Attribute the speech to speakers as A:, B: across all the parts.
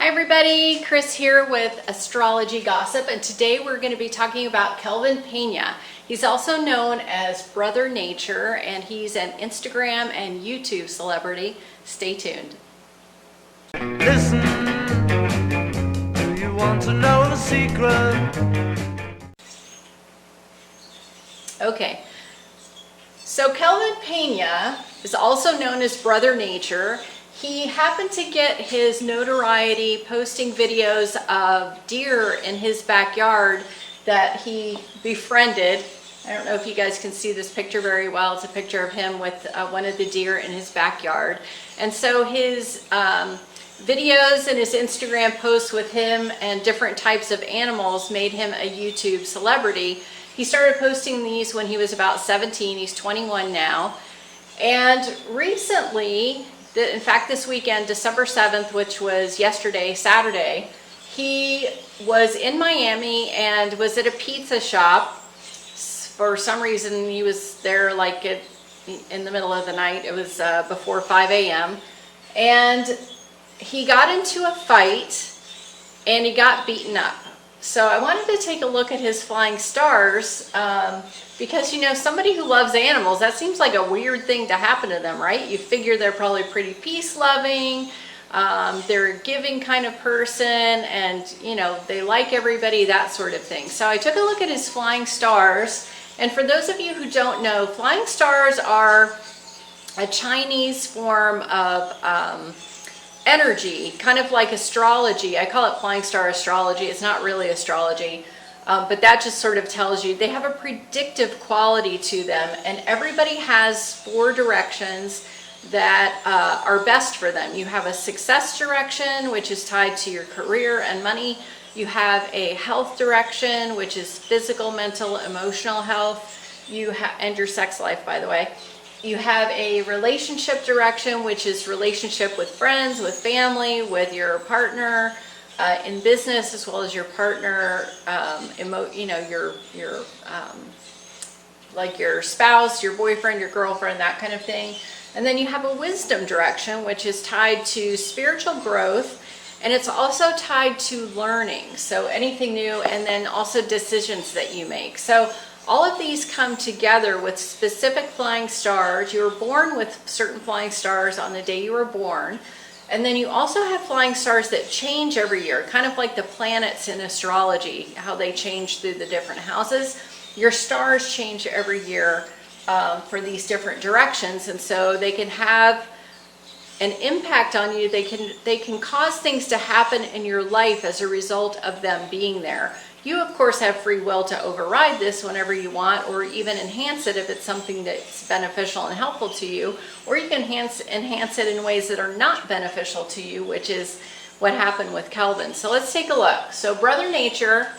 A: everybody, Chris here with Astrology Gossip, and today we're going to be talking about Kelvin Pena. He's also known as Brother Nature, and he's an Instagram and YouTube celebrity. Stay tuned.
B: Listen, do you want to know the secret?
A: Okay, so Kelvin Pena is also known as Brother Nature. He happened to get his notoriety posting videos of deer in his backyard that he befriended. I don't know if you guys can see this picture very well. It's a picture of him with one of the deer in his backyard. And so his videos and his Instagram posts with him and different types of animals made him a YouTube celebrity. He started posting these when he was about 17. He's 21 now. And recently, in fact, this weekend, December 7th, which was yesterday, Saturday, he was in Miami and was at a pizza shop. For some reason, he was there like in the middle of the night. It was before 5 a.m. And he got into a fight and he got beaten up. So I wanted to take a look at his flying stars because, you know, somebody who loves animals, that seems like a weird thing to happen to them, right? You figure they're probably pretty peace-loving, they're a giving kind of person, and, you know, they like everybody, that sort of thing. So I took a look at his flying stars, and for those of you who don't know, flying stars are a Chinese form of energy, kind of like astrology. I call it flying star astrology. It's not really astrology, but that just sort of tells you they have a predictive quality to them, and everybody has 4 directions that are best for them. You have a success direction, which is tied to your career and money. You have a health direction, which is physical, mental, emotional health. And your sex life, by the way. You have a relationship direction, which is relationship with friends, with family, with your partner, in business, as well as your partner, like your spouse, your boyfriend, your girlfriend, that kind of thing. And then you have a wisdom direction, which is tied to spiritual growth, and it's also tied to learning, so anything new, and then also decisions that you make. So all of these come together with specific flying stars. You were born with certain flying stars on the day you were born. And then you also have flying stars that change every year, kind of like the planets in astrology, how they change through the different houses. Your stars change every year for these different directions. And so they can have an impact on you. They can cause things to happen in your life as a result of them being there. You, of course, have free will to override this whenever you want, or even enhance it if it's something that's beneficial and helpful to you, or you can enhance it in ways that are not beneficial to you, which is what happened with Kelvin. So let's take a look. So Brother Nature,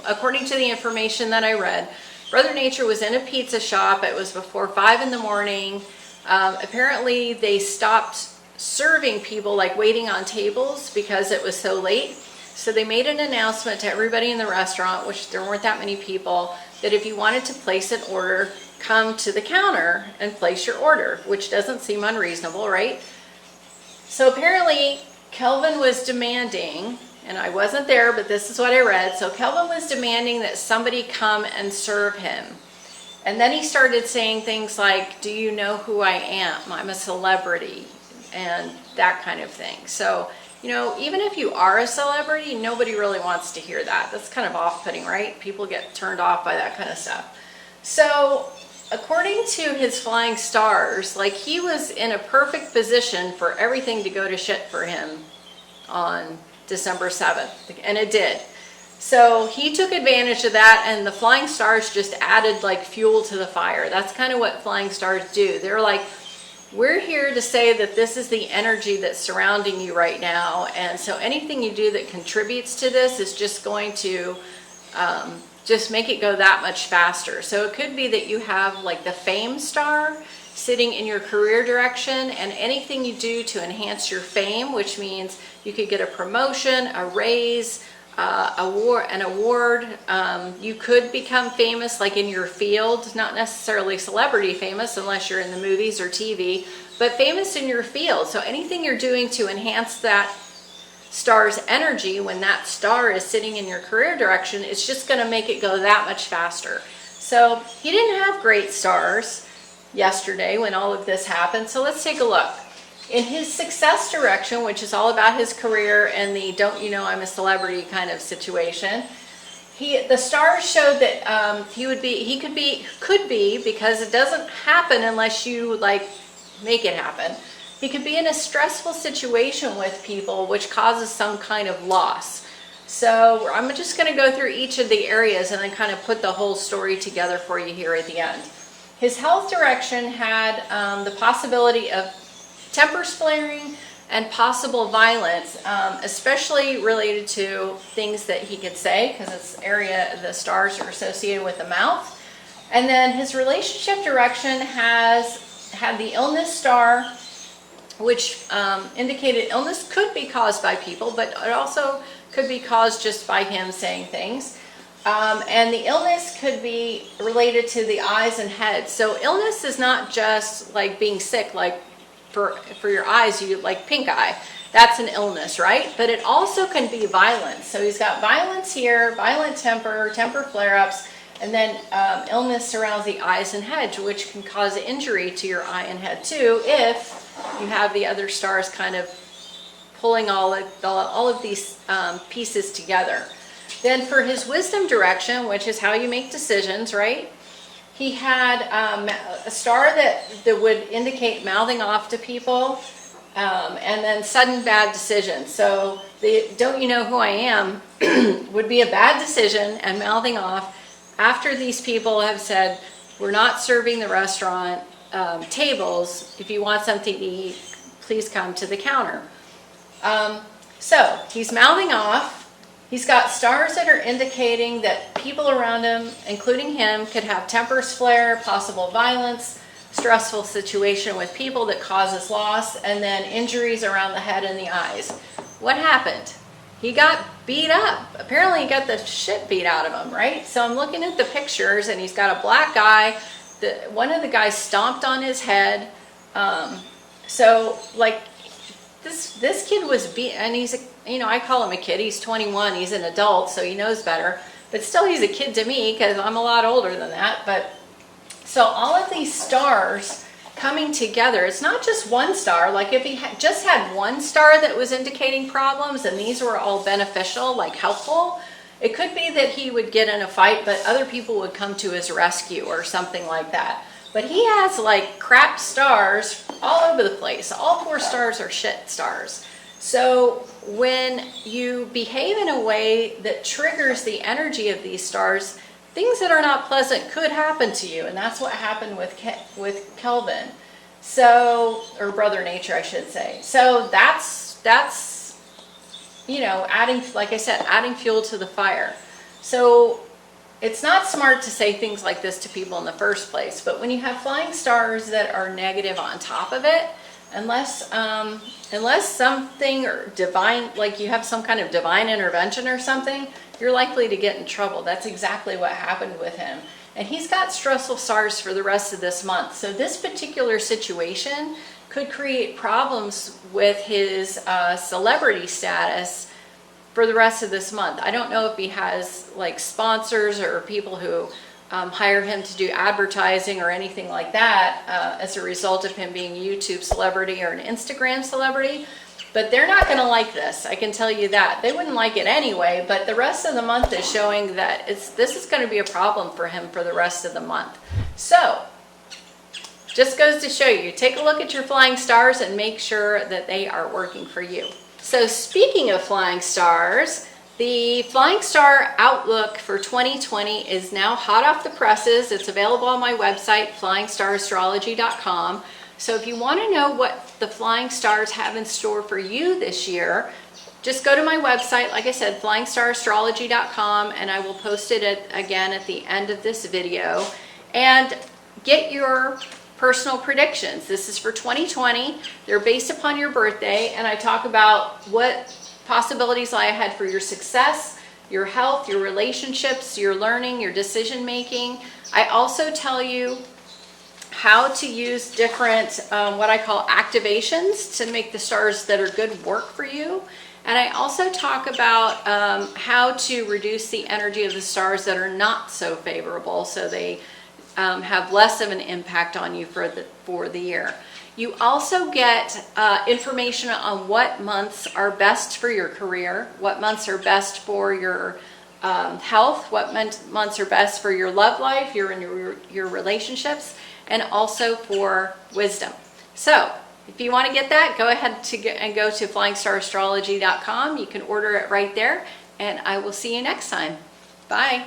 A: according to the information that I read, Brother Nature was in a pizza shop. It was before 5 in the morning. Apparently, they stopped serving people, like waiting on tables, because it was so late. So they made an announcement to everybody in the restaurant, which there weren't that many people, that if you wanted to place an order, come to the counter and place your order, which doesn't seem unreasonable, right? So apparently Kelvin was demanding, and I wasn't there, but this is what I read. So Kelvin was demanding that somebody come and serve him. And then he started saying things like, "Do you know who I am? I'm a celebrity," and that kind of thing. So, you know, even if you are a celebrity, nobody really wants to hear that. That's kind of off-putting, right? People get turned off by that kind of stuff. So, according to his flying stars, like, he was in a perfect position for everything to go to shit for him on December 7th, and it did. So he took advantage of that, and the flying stars just added like fuel to the fire. That's kind of what flying stars do. They're like, we're here to say that this is the energy that's surrounding you right now, and so anything you do that contributes to this is just going to just make it go that much faster. So it could be that you have like the fame star sitting in your career direction, and anything you do to enhance your fame, which means you could get a promotion, a raise, an award. You could become famous like in your field, not necessarily celebrity famous unless you're in the movies or TV, but famous in your field. So anything you're doing to enhance that star's energy, when that star is sitting in your career direction, it's just going to make it go that much faster. So he didn't have great stars yesterday when all of this happened. So let's take a look. In his success direction, which is all about his career and the don't you know I'm a celebrity kind of situation, the stars showed that he could be, because it doesn't happen unless you like make it happen. He could be in a stressful situation with people which causes some kind of loss. So I'm just going to go through each of the areas and then kind of put the whole story together for you here at the end. His health direction had the possibility of tempers flaring and possible violence, especially related to things that he could say, because this area, the stars are associated with the mouth. And then his relationship direction had the illness star, which indicated illness could be caused by people, but it also could be caused just by him saying things. And the illness could be related to the eyes and head. So illness is not just like being sick, like for your eyes, you like pink eye. That's an illness, right? But it also can be violence. So he's got violence here, violent temper flare-ups, and then illness surrounds the eyes and head, which can cause injury to your eye and head too, if you have the other stars kind of pulling all of these pieces together. Then for his wisdom direction, which is how you make decisions, right? He had a star that would indicate mouthing off to people, and then sudden bad decisions. So the don't you know who I am would be a bad decision and mouthing off after these people have said, we're not serving the restaurant tables. If you want something to eat, please come to the counter. So he's mouthing off. He's got stars that are indicating that people around him, including him, could have tempers flare, possible violence, stressful situation with people that causes loss, and then injuries around the head and the eyes. What happened? He got beat up. Apparently he got the shit beat out of him, right? So I'm looking at the pictures, and he's got a black eye. One of the guys stomped on his head. So like this kid was beat, and he's I call him a kid. He's 21. He's an adult, so he knows better. But still, he's a kid to me because I'm a lot older than that. But so all of these stars coming together, it's not just one star. Like if he just had one star that was indicating problems and these were all beneficial, like helpful, it could be that he would get in a fight, but other people would come to his rescue or something like that. But he has like crap stars all over the place. All 4 stars are shit stars. So when you behave in a way that triggers the energy of these stars, things that are not pleasant could happen to you. And that's what happened with Kelvin. So, or Brother Nature, I should say. So that's adding, like I said, adding fuel to the fire. So it's not smart to say things like this to people in the first place. But when you have flying stars that are negative on top of it, unless something or divine, like you have some kind of divine intervention or something, you're likely to get in trouble. That's exactly what happened with him. And he's got stressful stars for the rest of this month. So this particular situation could create problems with his celebrity status for the rest of this month. I don't know if he has like sponsors or people who hire him to do advertising or anything like that as a result of him being a YouTube celebrity or an Instagram celebrity. But they're not going to like this. I can tell you that. They wouldn't like it anyway, but the rest of the month is showing that this is going to be a problem for him for the rest of the month. So, just goes to show you, take a look at your flying stars and make sure that they are working for you. So speaking of flying stars, the Flying Star Outlook for 2020 is now hot off the presses. It's available on my website, flyingstarastrology.com. So if you want to know what the flying stars have in store for you this year, just go to my website, like I said, flyingstarastrology.com, and I will post it again at the end of this video, and get your personal predictions. This is for 2020. They're based upon your birthday, and I talk about what possibilities lie ahead for your success, your health, your relationships, your learning, your decision making. I also tell you how to use different what I call activations to make the stars that are good work for you. And I also talk about how to reduce the energy of the stars that are not so favorable, so they have less of an impact on you for the year. You also get information on what months are best for your career, what months are best for your health, what months are best for your love life, your relationships, and also for wisdom. So if you want to get that, go ahead and go to flyingstarastrology.com. You can order it right there, and I will see you next time. Bye.